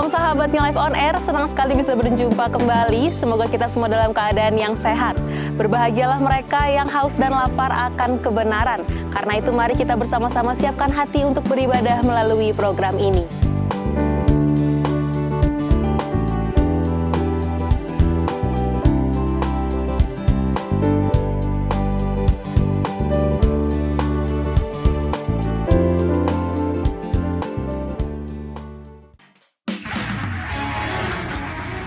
Shalom sahabat New Life on Air, senang sekali bisa berjumpa kembali. Semoga kita semua dalam keadaan yang sehat. Berbahagialah mereka yang haus dan lapar akan kebenaran. Karena itu mari kita bersama-sama siapkan hati untuk beribadah melalui program ini.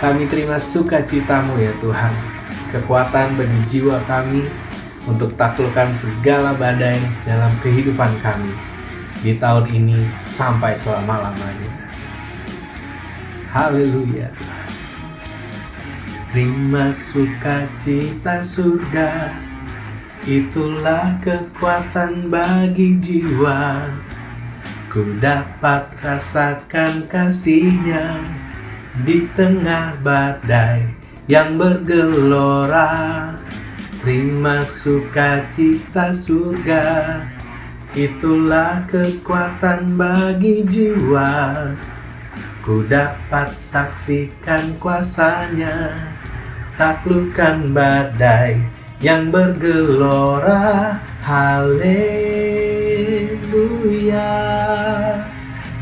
Kami terima sukacita-Mu ya Tuhan, kekuatan bagi jiwa kami untuk taklukkan segala badai dalam kehidupan kami di tahun ini sampai selama-lamanya. Haleluya Tuhan. Terima sukacita surga, itulah kekuatan bagi jiwa. Ku dapat rasakan kasih-Nya di tengah badai yang bergelora. Terima sukacita surga, itulah kekuatan bagi jiwa. Ku dapat saksikan kuasa-Nya, taklukkan badai yang bergelora. Haleluya,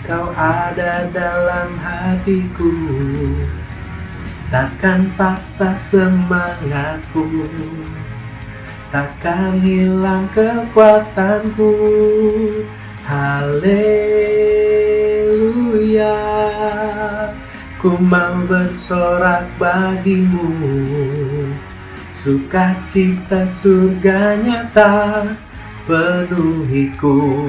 Kau ada dalam hatiku, takkan patah semangatku, takkan hilang kekuatanku. Haleluya, ku mau bersorak bagimu, sukacita surga nyata penuhiku.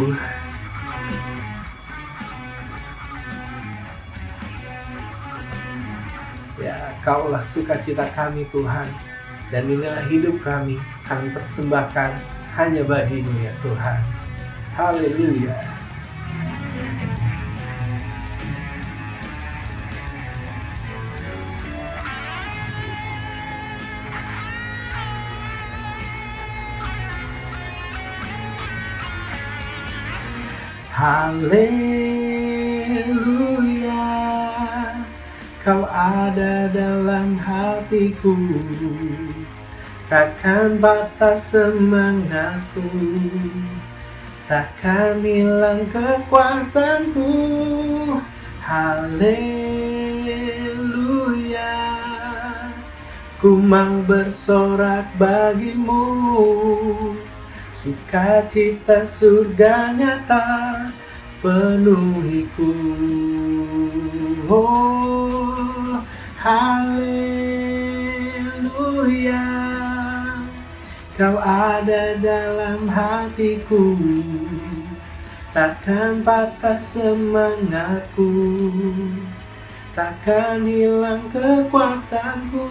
Kaulah sukacita kami Tuhan, dan inilah hidup kami persembahkan hanya bagi-Mu ya Tuhan. Haleluya. Haleluya, Kau ada dalam hatiku, takkan batas semangatku, takkan hilang kekuatanku. Haleluya, ku mau bersorak bagi-Mu, sukacita surga nyata penuhiku. Oh, haleluya, Kau ada dalam hatiku, takkan patah semangatku, takkan hilang kekuatanku.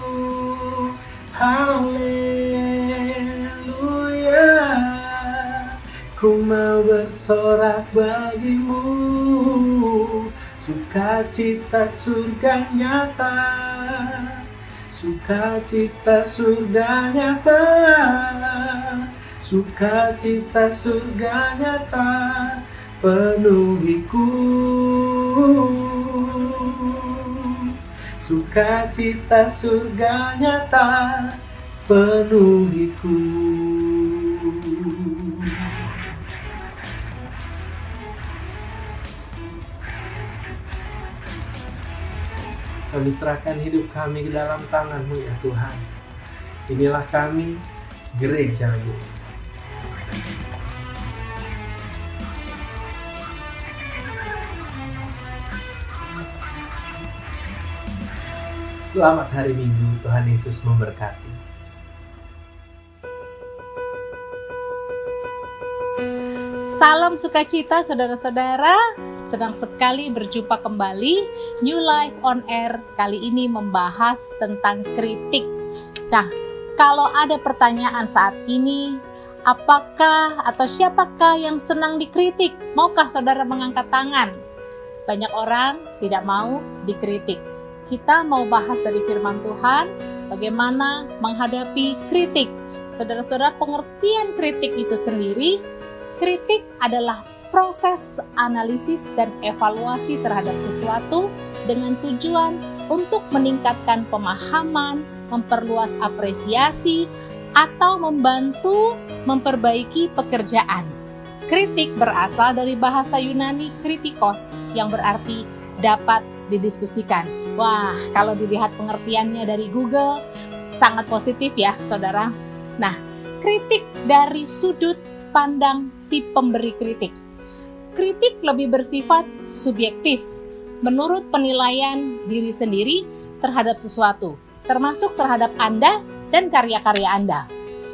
Haleluya, ku mau bersorak bagi-Mu, sukacita surga nyata, sukacita surga nyata, sukacita surga nyata penuhiku, sukacita surga nyata penuhiku. Kami serahkan hidup kami ke dalam tangan-Mu ya Tuhan. Inilah kami, gereja-Mu. Selamat hari Minggu, Tuhan Yesus memberkati. Salam sukacita saudara-saudara, senang sekali berjumpa kembali. New Life on Air kali ini membahas tentang kritik. Nah, kalau ada pertanyaan saat ini, apakah atau siapakah yang senang dikritik? Maukah saudara mengangkat tangan? Banyak orang tidak mau dikritik. Kita mau bahas dari firman Tuhan, bagaimana menghadapi kritik. Saudara-saudara, pengertian kritik itu sendiri, kritik adalah proses analisis dan evaluasi terhadap sesuatu dengan tujuan untuk meningkatkan pemahaman, memperluas apresiasi, atau membantu memperbaiki pekerjaan. Kritik berasal dari bahasa Yunani kritikos yang berarti dapat didiskusikan. Wah, kalau dilihat pengertiannya dari Google, sangat positif ya, saudara. Nah, kritik dari sudut pandang si pemberi kritik. Kritik lebih bersifat subjektif, menurut penilaian diri sendiri terhadap sesuatu, termasuk terhadap Anda dan karya-karya Anda.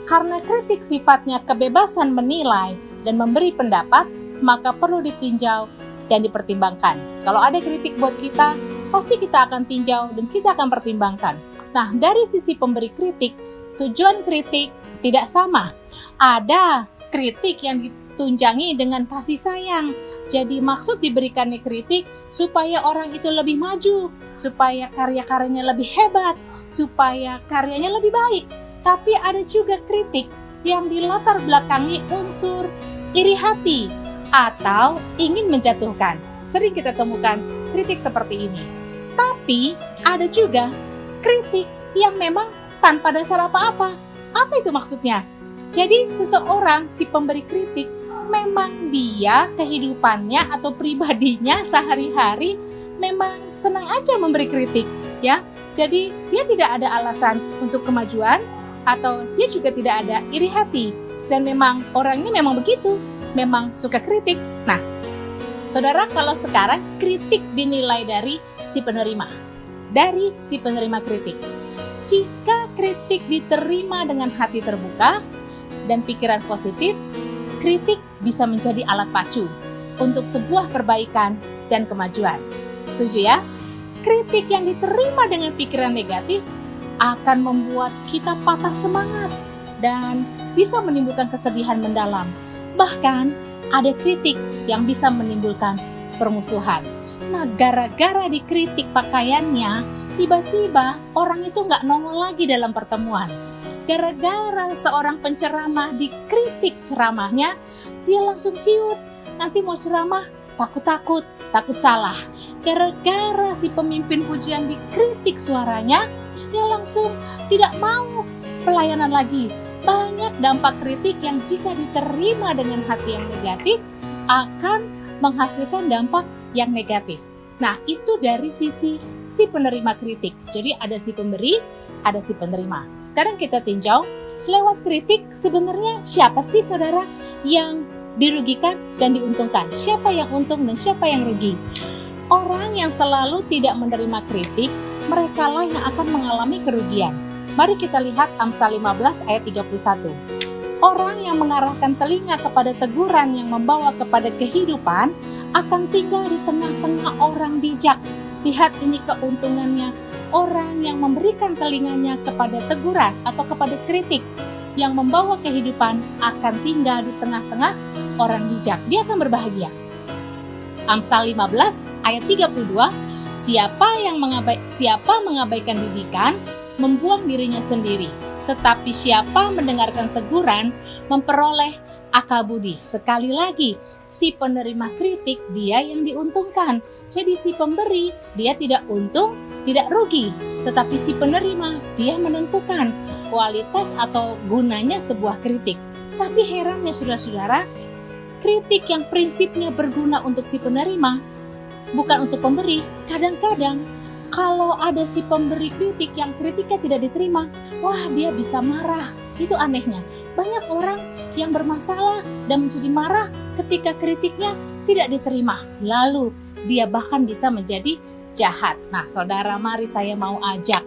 Karena kritik sifatnya kebebasan menilai dan memberi pendapat, maka perlu ditinjau dan dipertimbangkan. Kalau ada kritik buat kita, pasti kita akan tinjau dan kita akan pertimbangkan. Nah, dari sisi pemberi kritik, tujuan kritik tidak sama. Ada kritik yang ditunjangi dengan kasih sayang. Jadi maksud diberikannya kritik supaya orang itu lebih maju, supaya karya-karyanya lebih hebat, supaya karyanya lebih baik. Tapi ada juga kritik yang dilatar belakangi unsur iri hati atau ingin menjatuhkan. Sering kita temukan kritik seperti ini. Tapi ada juga kritik yang memang tanpa dasar apa-apa. Apa itu maksudnya? Jadi seseorang, si pemberi kritik, memang dia kehidupannya atau pribadinya sehari-hari memang senang aja memberi kritik, ya. Jadi dia tidak ada alasan untuk kemajuan atau dia juga tidak ada iri hati, dan memang orangnya memang begitu, memang suka kritik. Nah, saudara, kalau sekarang kritik dinilai dari si penerima, dari si penerima kritik. Jika kritik diterima dengan hati terbuka dan pikiran positif, kritik bisa menjadi alat pacu untuk sebuah perbaikan dan kemajuan. Setuju ya? Kritik yang diterima dengan pikiran negatif akan membuat kita patah semangat dan bisa menimbulkan kesedihan mendalam. Bahkan ada kritik yang bisa menimbulkan permusuhan. Nah, gara-gara dikritik pakaiannya, tiba-tiba orang itu nggak nongol lagi dalam pertemuan. Gara-gara seorang penceramah dikritik ceramahnya, dia langsung ciut. Nanti mau ceramah, takut salah. Gara-gara si pemimpin pujian dikritik suaranya, dia langsung tidak mau pelayanan lagi. Banyak dampak kritik yang jika diterima dengan hati yang negatif akan menghasilkan dampak yang negatif. Nah, itu dari sisi si penerima kritik. Jadi ada si pemberi, ada si penerima. Sekarang kita tinjau lewat kritik sebenarnya siapa sih, saudara, yang dirugikan dan diuntungkan? Siapa yang untung dan siapa yang rugi? Orang yang selalu tidak menerima kritik, merekalah yang akan mengalami kerugian. Mari kita lihat Amsal 15 ayat 31. Orang yang mengarahkan telinga kepada teguran yang membawa kepada kehidupan akan tinggal di tengah-tengah orang bijak. Lihat ini keuntungannya. Orang yang memberikan telinganya kepada teguran atau kepada kritik yang membawa kehidupan akan tinggal di tengah-tengah orang bijak. Dia akan berbahagia. Amsal 15 ayat 32. Siapa mengabaikan didikan, membuang dirinya sendiri. Tetapi siapa mendengarkan teguran, memperoleh akal budi. Sekali lagi, si penerima kritik dia yang diuntungkan. Jadi si pemberi dia tidak untung, tidak rugi. Tetapi si penerima dia menentukan kualitas atau gunanya sebuah kritik. Tapi herannya saudara-saudara, kritik yang prinsipnya berguna untuk si penerima, bukan untuk pemberi. Kadang-kadang kalau ada si pemberi kritik yang kritiknya tidak diterima, wah dia bisa marah. Itu anehnya. Banyak orang yang bermasalah dan menjadi marah ketika kritiknya tidak diterima. Lalu dia bahkan bisa menjadi jahat. Nah, saudara, mari saya mau ajak.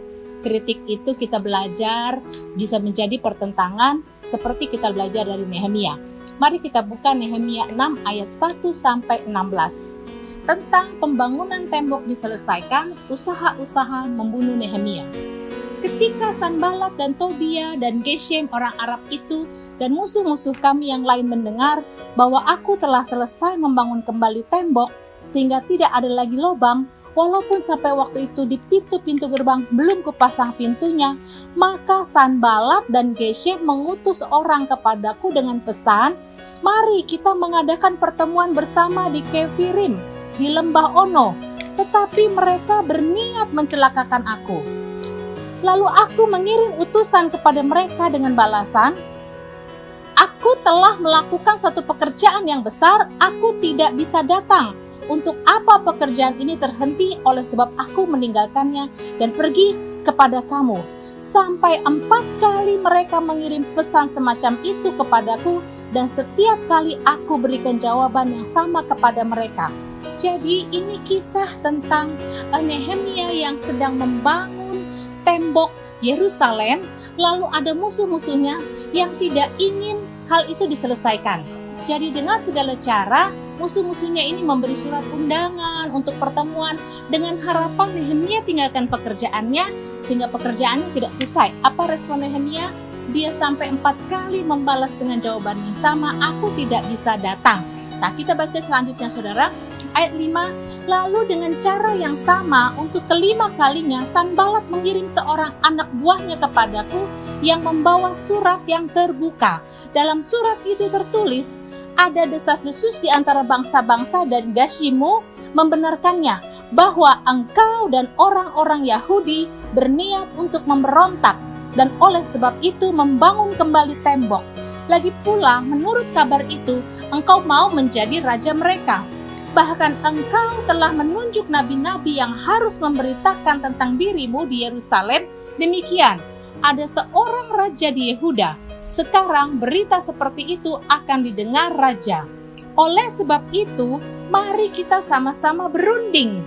Kritik itu kita belajar bisa menjadi pertentangan seperti kita belajar dari Nehemia. Mari kita buka Nehemia 6 ayat 1 sampai 16. Tentang pembangunan tembok diselesaikan, usaha-usaha membunuh Nehemia. Ketika Sanballat dan Tobia dan Geshem orang Arab itu dan musuh-musuh kami yang lain mendengar bahwa aku telah selesai membangun kembali tembok sehingga tidak ada lagi lubang, Walaupun sampai waktu itu di pintu-pintu gerbang belum kupasang pintunya, maka Sanbalat dan Geshem mengutus orang kepadaku dengan pesan, "Mari kita mengadakan pertemuan bersama di Kefirim, di lembah Ono." Tetapi mereka berniat mencelakakan aku. Lalu aku mengirim utusan kepada mereka dengan balasan, "Aku telah melakukan satu pekerjaan yang besar, aku tidak bisa datang. Untuk apa pekerjaan ini terhenti? Oleh sebab aku meninggalkannya dan pergi kepada kamu." Sampai 4 kali mereka mengirim pesan semacam itu kepadaku, dan setiap kali aku berikan jawaban yang sama kepada mereka. Jadi ini kisah tentang Nehemia yang sedang membangun tembok Yerusalem, lalu ada musuh-musuhnya yang tidak ingin hal itu diselesaikan. Jadi dengan segala cara, musuh-musuhnya ini memberi surat undangan untuk pertemuan dengan harapan Nehemia tinggalkan pekerjaannya sehingga pekerjaannya tidak selesai. Apa respon Nehemia? Dia sampai 4 kali membalas dengan jawaban yang sama, "Aku tidak bisa datang." Nah, kita baca selanjutnya saudara, ayat 5. Lalu dengan cara yang sama untuk kelima kalinya Sanbalat mengirim seorang anak buahnya kepadaku yang membawa surat yang terbuka. Dalam surat itu tertulis, ada desas-desus di antara bangsa-bangsa dan Geshimu membenarkannya bahwa engkau dan orang-orang Yahudi berniat untuk memberontak dan oleh sebab itu membangun kembali tembok. Lagi pula menurut kabar itu engkau mau menjadi raja mereka. Bahkan engkau telah menunjuk nabi-nabi yang harus memberitakan tentang dirimu di Yerusalem. Demikian, ada seorang raja di Yehuda. Sekarang berita seperti itu akan didengar raja. Oleh sebab itu, mari kita sama-sama berunding.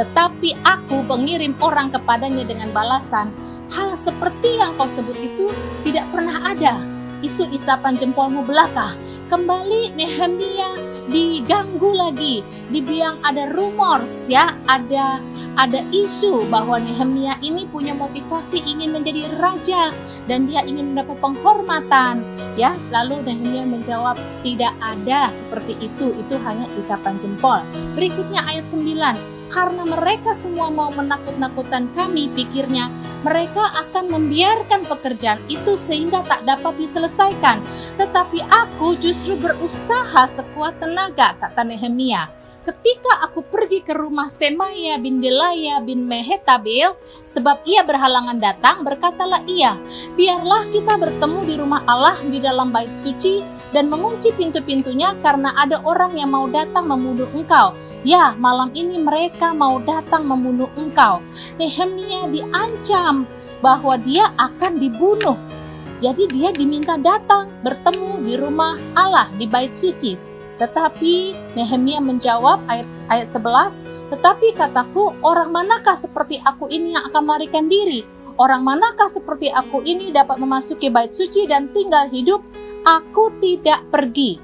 Tetapi aku mengirim orang kepadanya dengan balasan, hal seperti yang kau sebut itu tidak pernah ada. Itu isapan jempolmu belaka. Kembali Nehemia diganggu lagi, dibilang ada rumors ya, ada isu bahwa Nehemia ini punya motivasi ingin menjadi raja dan dia ingin mendapat penghormatan ya. Lalu Nehemia menjawab, tidak ada seperti itu hanya isapan jempol. Berikutnya ayat 9. Karena mereka semua mau menakut-nakutkan kami, pikirnya mereka akan membiarkan pekerjaan itu sehingga tak dapat diselesaikan. Tetapi aku justru berusaha sekuat tenaga, kata Nehemia. Ketika aku pergi ke rumah Semaya bin Delaya bin Mehetabel, sebab ia berhalangan datang, berkatalah ia, biarlah kita bertemu di rumah Allah di dalam bait suci dan mengunci pintu-pintunya karena ada orang yang mau datang membunuh engkau. Ya, malam ini mereka mau datang membunuh engkau. Nehemia diancam bahwa dia akan dibunuh. Jadi dia diminta datang bertemu di rumah Allah di bait suci. Tetapi Nehemia menjawab ayat 11, tetapi kataku, orang manakah seperti aku ini yang akan melarikan diri? Orang manakah seperti aku ini dapat memasuki bait suci dan tinggal hidup? Aku tidak pergi.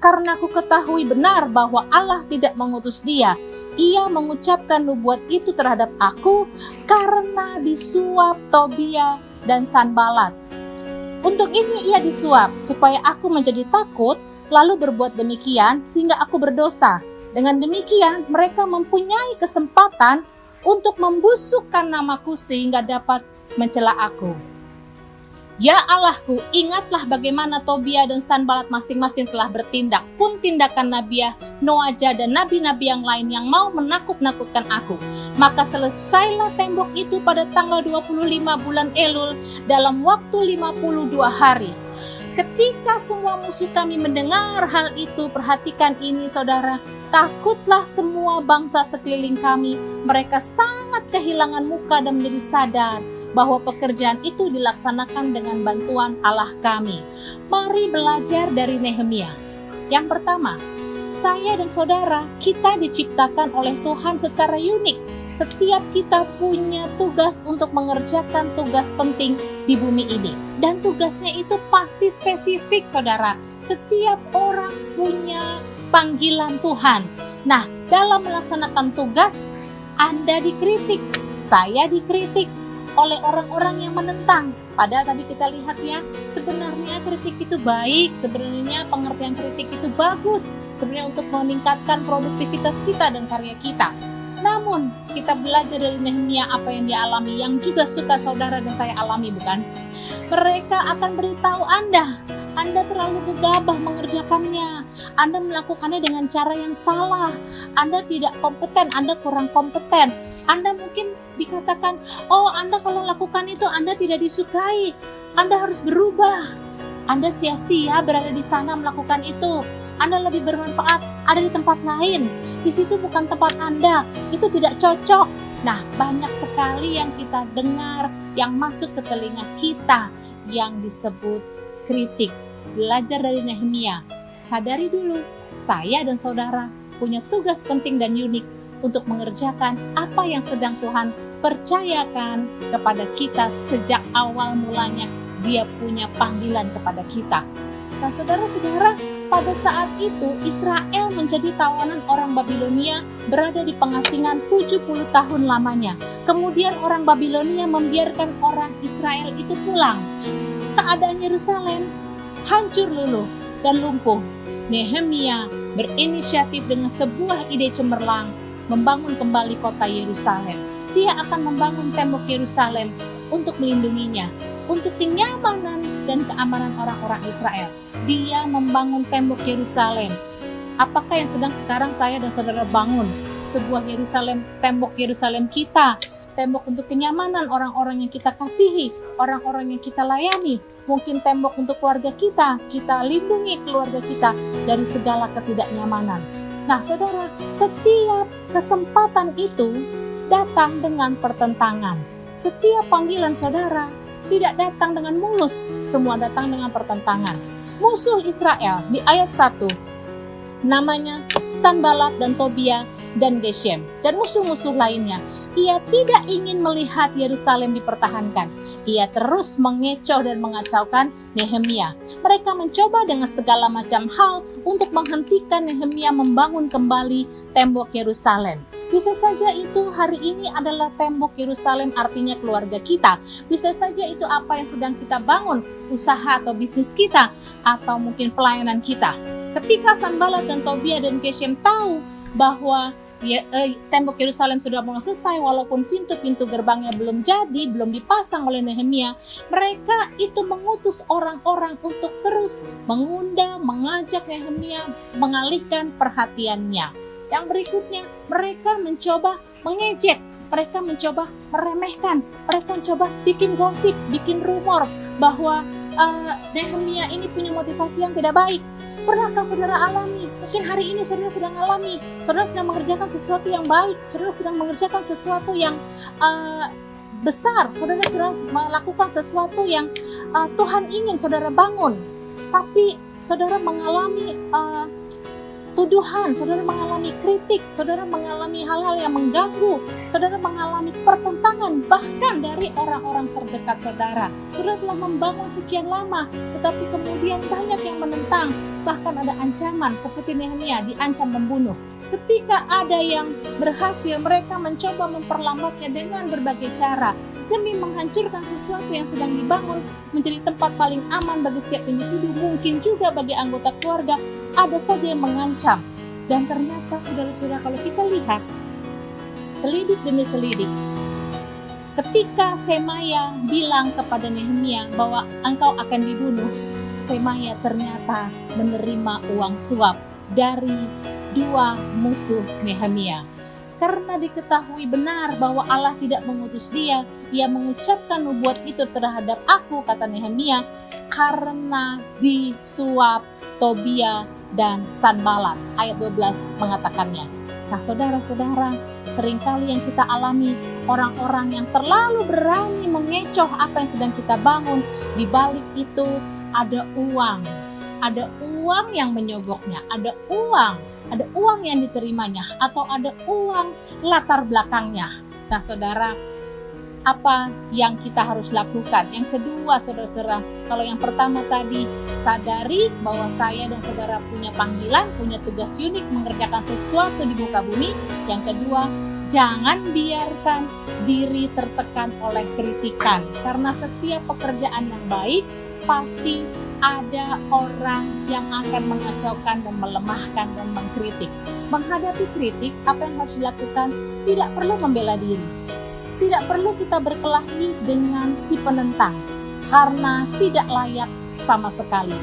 Karena aku ketahui benar bahwa Allah tidak mengutus dia. Ia mengucapkan nubuat itu terhadap aku karena disuap Tobia dan Sanbalat. Untuk ini ia disuap, supaya aku menjadi takut, lalu berbuat demikian sehingga aku berdosa. Dengan demikian mereka mempunyai kesempatan untuk membusukkan namaku sehingga dapat mencela aku. Ya Allahku, ingatlah bagaimana Tobia dan Sanbalat masing-masing telah bertindak, pun tindakan Nabiah, Noaja dan nabi-nabi yang lain yang mau menakut-nakutkan aku. Maka selesailah tembok itu pada tanggal 25 bulan Elul dalam waktu 52 hari. Ketika semua musuh kami mendengar hal itu, perhatikan ini saudara, takutlah semua bangsa sekeliling kami. Mereka sangat kehilangan muka dan menjadi sadar bahwa pekerjaan itu dilaksanakan dengan bantuan Allah kami. Mari belajar dari Nehemia. Yang pertama, saya dan saudara, kita diciptakan oleh Tuhan secara unik. Setiap kita punya tugas untuk mengerjakan tugas penting di bumi ini. Dan tugasnya itu pasti spesifik, saudara. Setiap orang punya panggilan Tuhan. Nah, dalam melaksanakan tugas, Anda dikritik, saya dikritik oleh orang-orang yang menentang. Padahal tadi kita lihat ya, sebenarnya kritik itu baik, sebenarnya pengertian kritik itu bagus, sebenarnya untuk meningkatkan produktivitas kita dan karya kita. Namun kita belajar dari Nehemia apa yang dia alami, yang juga suka saudara dan saya alami, bukan? Mereka akan beritahu Anda terlalu gegabah mengerjakannya, Anda melakukannya dengan cara yang salah, Anda tidak kompeten, Anda kurang kompeten. Anda mungkin dikatakan, oh Anda kalau lakukan itu Anda tidak disukai, Anda harus berubah, Anda sia-sia berada di sana melakukan itu, Anda lebih bermanfaat ada di tempat lain, di situ bukan tempat Anda, itu tidak cocok. Nah, banyak sekali yang kita dengar, yang masuk ke telinga kita, yang disebut kritik. Belajar dari Nehemia, sadari dulu, saya dan saudara punya tugas penting dan unik untuk mengerjakan apa yang sedang Tuhan percayakan kepada kita sejak awal mulanya. Dia punya panggilan kepada kita. Nah, saudara-saudara, pada saat itu Israel menjadi tawanan orang Babilonia, berada di pengasingan 70 tahun lamanya. Kemudian orang Babilonia membiarkan orang Israel itu pulang. Keadaan Yerusalem hancur luluh dan lumpuh. Nehemia berinisiatif dengan sebuah ide cemerlang membangun kembali kota Yerusalem. Dia akan membangun tembok Yerusalem untuk melindunginya, untuk kenyamanan dan keamanan orang-orang Israel. Dia membangun tembok Yerusalem. Apakah yang sedang sekarang saya dan saudara bangun? Sebuah Yerusalem, tembok Yerusalem kita, tembok untuk kenyamanan orang-orang yang kita kasihi, orang-orang yang kita layani. Mungkin tembok untuk keluarga kita lindungi keluarga kita dari segala ketidaknyamanan. Nah, saudara, setiap kesempatan itu datang dengan pertentangan. Setiap panggilan saudara tidak datang dengan mulus, semua datang dengan pertentangan. Musuh Israel di ayat 1, namanya Sanbalat dan Tobia dan Geshem, dan musuh-musuh lainnya. Ia tidak ingin melihat Yerusalem dipertahankan. Ia terus mengecoh dan mengacaukan Nehemia. Mereka mencoba dengan segala macam hal untuk menghentikan Nehemia membangun kembali tembok Yerusalem. Bisa saja itu hari ini adalah tembok Yerusalem, artinya keluarga kita. Bisa saja itu apa yang sedang kita bangun, usaha atau bisnis kita, atau mungkin pelayanan kita. Ketika Sanbalat dan Tobia dan Geshem tahu bahwa tembok Yerusalem sudah mulai selesai, walaupun pintu-pintu gerbangnya belum jadi, belum dipasang oleh Nehemia, mereka itu mengutus orang-orang untuk terus mengundang, mengajak Nehemia mengalihkan perhatiannya. Yang berikutnya, mereka mencoba mengejek, mereka mencoba meremehkan, mereka mencoba bikin gosip, bikin rumor bahwa Nehemia ini punya motivasi yang tidak baik. Pernahkah saudara alami? Mungkin hari ini saudara sedang alami, saudara sedang mengerjakan sesuatu yang baik, saudara sedang mengerjakan sesuatu yang besar, saudara sedang melakukan sesuatu yang Tuhan ingin saudara bangun, tapi saudara mengalami tuduhan, saudara mengalami kritik, saudara mengalami hal-hal yang mengganggu, saudara mengalami pertentangan bahkan dari orang-orang terdekat saudara. Saudara telah membangun sekian lama, tetapi kemudian banyak yang menentang, bahkan ada ancaman seperti Nehemia diancam membunuh. Ketika ada yang berhasil, mereka mencoba memperlambatnya dengan berbagai cara demi menghancurkan sesuatu yang sedang dibangun menjadi tempat paling aman bagi setiap individu, mungkin juga bagi anggota keluarga. Ada saja yang mengancam. Dan ternyata saudara-saudara, kalau kita lihat selidik demi selidik, ketika Semaya bilang kepada Nehemia bahwa engkau akan dibunuh, Semaya ternyata menerima uang suap dari dua musuh Nehemia. Karena diketahui benar bahwa Allah tidak mengutus dia, ia mengucapkan nubuat itu terhadap aku, kata Nehemia, karena disuap Tobia dan Sanbalat. Ayat 12 mengatakannya. Nah, saudara-saudara, seringkali yang kita alami, orang-orang yang terlalu berani mengecoh apa yang sedang kita bangun, di balik itu ada uang yang menyogoknya, ada uang yang diterimanya, atau ada uang latar belakangnya. Nah, saudara, apa yang kita harus lakukan? Yang kedua, saudara-saudara, kalau yang pertama tadi, sadari bahwa saya dan saudara punya panggilan, punya tugas unik mengerjakan sesuatu di muka bumi. Yang kedua, jangan biarkan diri tertekan oleh kritikan, karena setiap pekerjaan yang baik pasti ada orang yang akan mengacaukan dan melemahkan dan mengkritik. Menghadapi kritik, apa yang harus dilakukan? Tidak perlu membela diri. Tidak perlu kita berkelahi dengan si penentang, karena tidak layak sama sekali.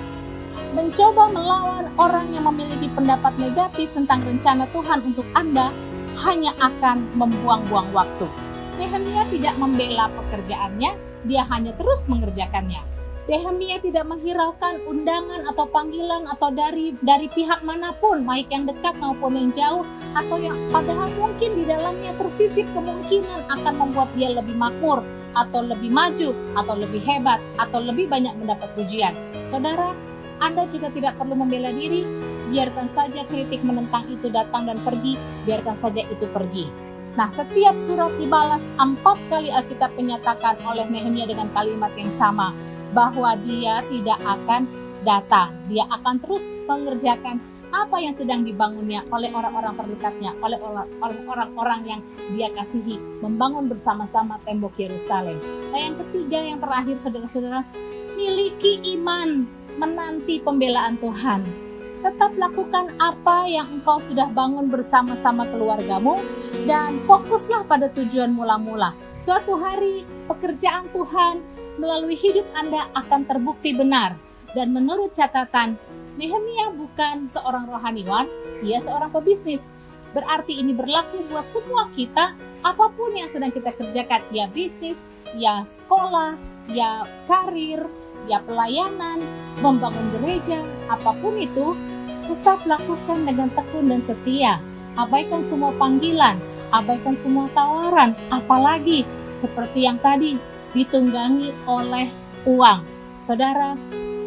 Mencoba melawan orang yang memiliki pendapat negatif tentang rencana Tuhan untuk Anda hanya akan membuang-buang waktu. Nehemia tidak membela pekerjaannya, dia hanya terus mengerjakannya. Nehemia tidak menghiraukan undangan atau panggilan atau dari pihak manapun, baik yang dekat maupun yang jauh, atau yang padahal mungkin di dalamnya tersisip kemungkinan akan membuat dia lebih makmur, atau lebih maju, atau lebih hebat, atau lebih banyak mendapat pujian. Saudara, Anda juga tidak perlu membela diri, biarkan saja kritik menentang itu datang dan pergi, biarkan saja itu pergi. Nah, setiap surat dibalas 4 kali Alkitab menyatakan oleh Nehemia dengan kalimat yang sama, bahwa dia tidak akan datang. Dia akan terus mengerjakan apa yang sedang dibangunnya oleh orang-orang terdekatnya, oleh orang-orang yang dia kasihi, membangun bersama-sama tembok Yerusalem. Nah, yang ketiga, yang terakhir, saudara-saudara, miliki iman menanti pembelaan Tuhan. Tetap lakukan apa yang engkau sudah bangun bersama-sama keluargamu dan fokuslah pada tujuan mula-mula. Suatu hari pekerjaan Tuhan melalui hidup Anda akan terbukti benar. Dan menurut catatan, Nehemia bukan seorang rohaniwan, ia seorang pebisnis. Berarti ini berlaku buat semua kita, apapun yang sedang kita kerjakan, ya bisnis, ya sekolah, ya karir, ya pelayanan, membangun gereja, apapun itu, tetap lakukan dengan tekun dan setia. Abaikan semua panggilan, abaikan semua tawaran, apalagi seperti yang tadi, ditunggangi oleh uang. Saudara,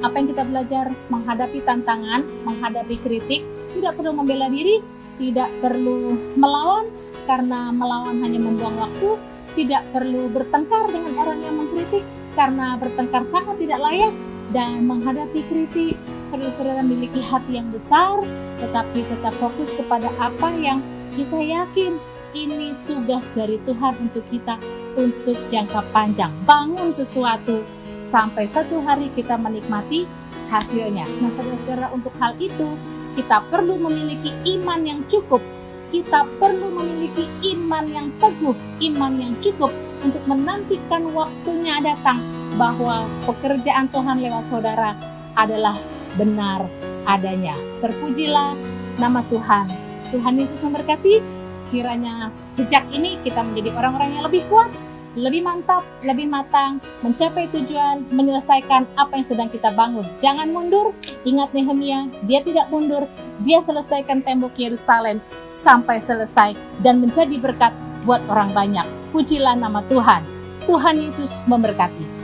apa yang kita belajar menghadapi tantangan, menghadapi kritik, tidak perlu membela diri, tidak perlu melawan, karena melawan hanya membuang waktu, tidak perlu bertengkar dengan orang yang mengkritik, karena bertengkar sangat tidak layak, dan menghadapi kritik, saudara-saudara memiliki hati yang besar, tetapi tetap fokus kepada apa yang kita yakin. Ini tugas dari Tuhan untuk kita, untuk jangka panjang. Bangun sesuatu sampai satu hari kita menikmati hasilnya. Nah, saudara-saudara, untuk hal itu kita perlu memiliki iman yang cukup. Kita perlu memiliki iman yang teguh, iman yang cukup untuk menantikan waktunya datang, bahwa pekerjaan Tuhan lewat saudara adalah benar adanya. Terpujilah nama Tuhan. Tuhan Yesus memberkati. Kiranya sejak ini kita menjadi orang-orang yang lebih kuat, lebih mantap, lebih matang, mencapai tujuan, menyelesaikan apa yang sedang kita bangun. Jangan mundur. Ingat Nehemia, dia tidak mundur. Dia selesaikan tembok Yerusalem sampai selesai dan menjadi berkat buat orang banyak. Pujilah nama Tuhan. Tuhan Yesus memberkati.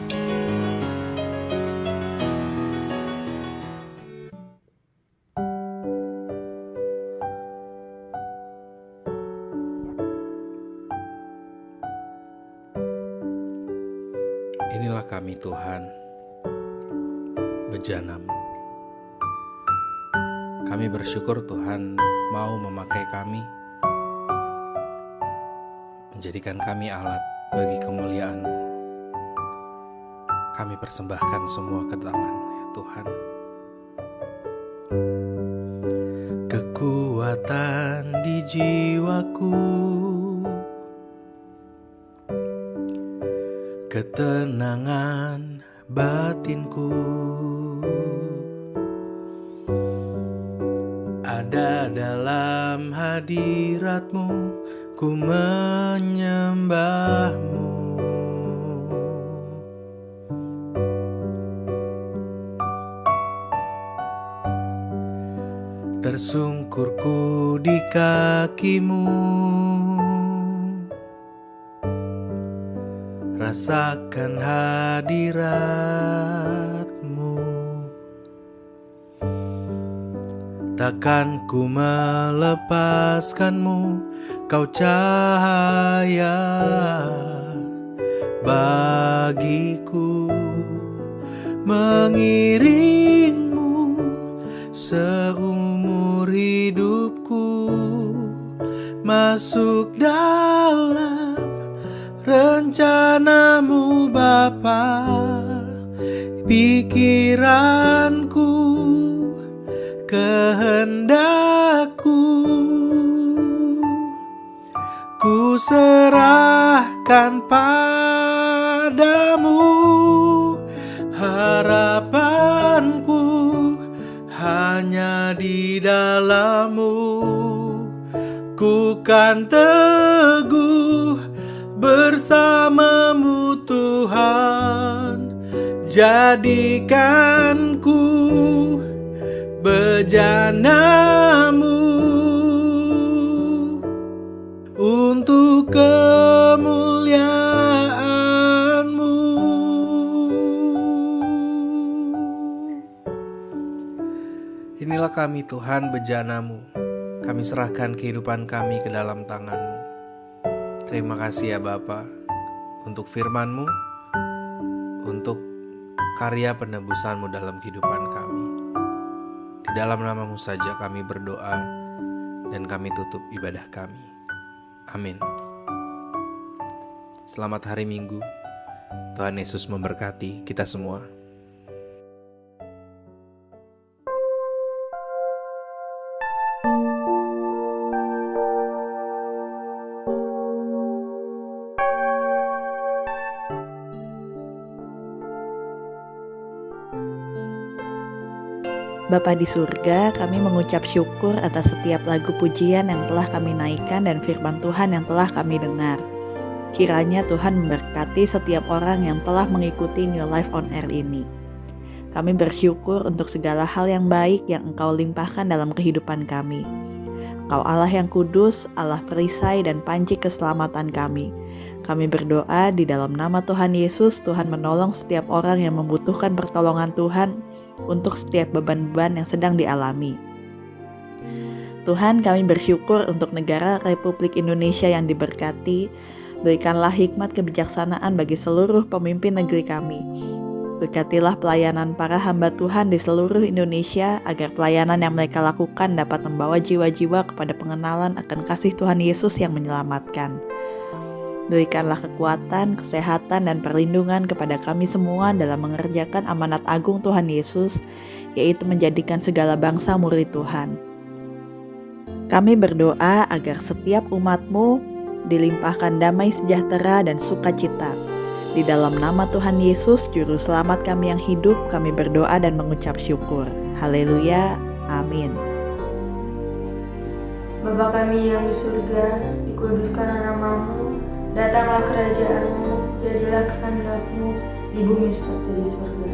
Inilah kami Tuhan, bejana-Mu. Kami bersyukur Tuhan mau memakai kami, menjadikan kami alat bagi kemuliaan-Mu. Kami persembahkan semua ke tangan-Mu ya Tuhan. Kekuatan di jiwaku, ketenangan batinku, ada dalam hadirat-Mu, ku menyembah-Mu. Tersungkurku di kaki-Mu, rasakan hadirat-Mu. Takkan ku melepaskan-Mu, Kau cahaya bagiku, mengiring-Mu seumur hidupku, masuk dalam rencana-Mu Bapa, pikiranku, kehendakku, ku serahkan padamu. Harapanku hanya di dalam-Mu. Ku kan teguh bersama-Mu Tuhan. Jadikan ku bejana-Mu untuk kemuliaan-Mu. Inilah kami Tuhan, bejana-Mu. Kami serahkan kehidupan kami ke dalam tangan-Mu. Terima kasih ya Bapa untuk firman-Mu, untuk karya penebusan-Mu dalam kehidupan kami. Di dalam nama-Mu saja kami berdoa dan kami tutup ibadah kami. Amin. Selamat hari Minggu. Tuhan Yesus memberkati kita semua. Bapa di surga, kami mengucap syukur atas setiap lagu pujian yang telah kami naikkan dan firman Tuhan yang telah kami dengar. Kiranya Tuhan memberkati setiap orang yang telah mengikuti New Life on Air ini. Kami bersyukur untuk segala hal yang baik yang Engkau limpahkan dalam kehidupan kami. Engkau Allah yang kudus, Allah perisai dan panci keselamatan kami. Kami berdoa di dalam nama Tuhan Yesus, Tuhan menolong setiap orang yang membutuhkan pertolongan Tuhan untuk setiap beban-beban yang sedang dialami. Tuhan, kami bersyukur untuk negara Republik Indonesia yang diberkati. Berikanlah hikmat kebijaksanaan bagi seluruh pemimpin negeri kami. Berkatilah pelayanan para hamba Tuhan di seluruh Indonesia, agar pelayanan yang mereka lakukan dapat membawa jiwa-jiwa kepada pengenalan akan kasih Tuhan Yesus yang menyelamatkan. Berikanlah kekuatan, kesehatan, dan perlindungan kepada kami semua dalam mengerjakan amanat agung Tuhan Yesus, yaitu menjadikan segala bangsa murid Tuhan. Kami berdoa agar setiap umat-Mu dilimpahkan damai sejahtera dan sukacita. Di dalam nama Tuhan Yesus, Juru Selamat kami yang hidup, kami berdoa dan mengucap syukur. Haleluya, amin. Bapa kami yang di surga, dikuduskanlah nama-Mu, datanglah kerajaan-Mu, jadilah kehendak-Mu di bumi seperti di surga.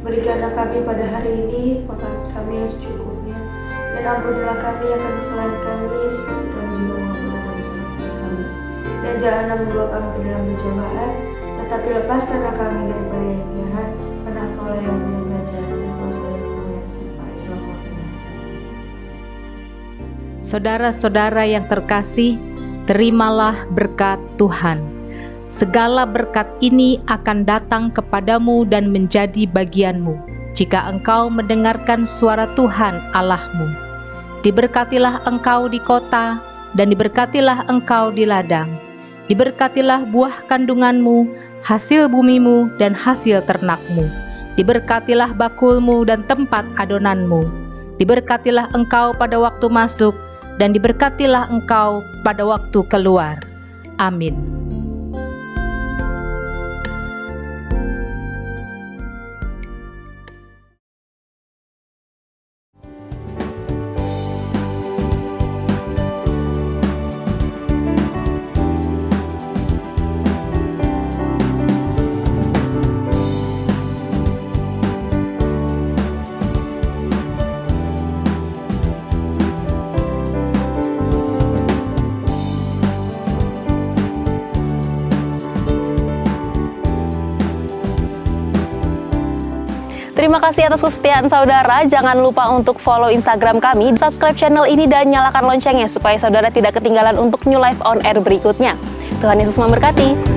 Berikanlah kami pada hari ini makan kami yang secukupnya, dan ampunilah kami akan kesalahan kami seperti kami juga mengampuni kesalahan kami. Dan janganlah membawa kami ke dalam pencobaan, tetapi lepaskanlah kami daripada yang jahat, karena Engkau-lah yang punya kerajaan dan kuasa dan kemuliaan sampai selama-lamanya. Saudara-saudara yang terkasih, terimalah berkat Tuhan. Segala berkat ini akan datang kepadamu dan menjadi bagianmu jika engkau mendengarkan suara Tuhan Allahmu. Diberkatilah engkau di kota dan diberkatilah engkau di ladang. Diberkatilah buah kandunganmu, hasil bumimu dan hasil ternakmu. Diberkatilah bakulmu dan tempat adonanmu. Diberkatilah engkau pada waktu masuk dan diberkatilah engkau pada waktu keluar. Amin. Terima kasih atas kesetiaan saudara. Jangan lupa untuk follow Instagram kami, subscribe channel ini dan nyalakan loncengnya supaya saudara tidak ketinggalan untuk New Life on Air berikutnya. Tuhan Yesus memberkati.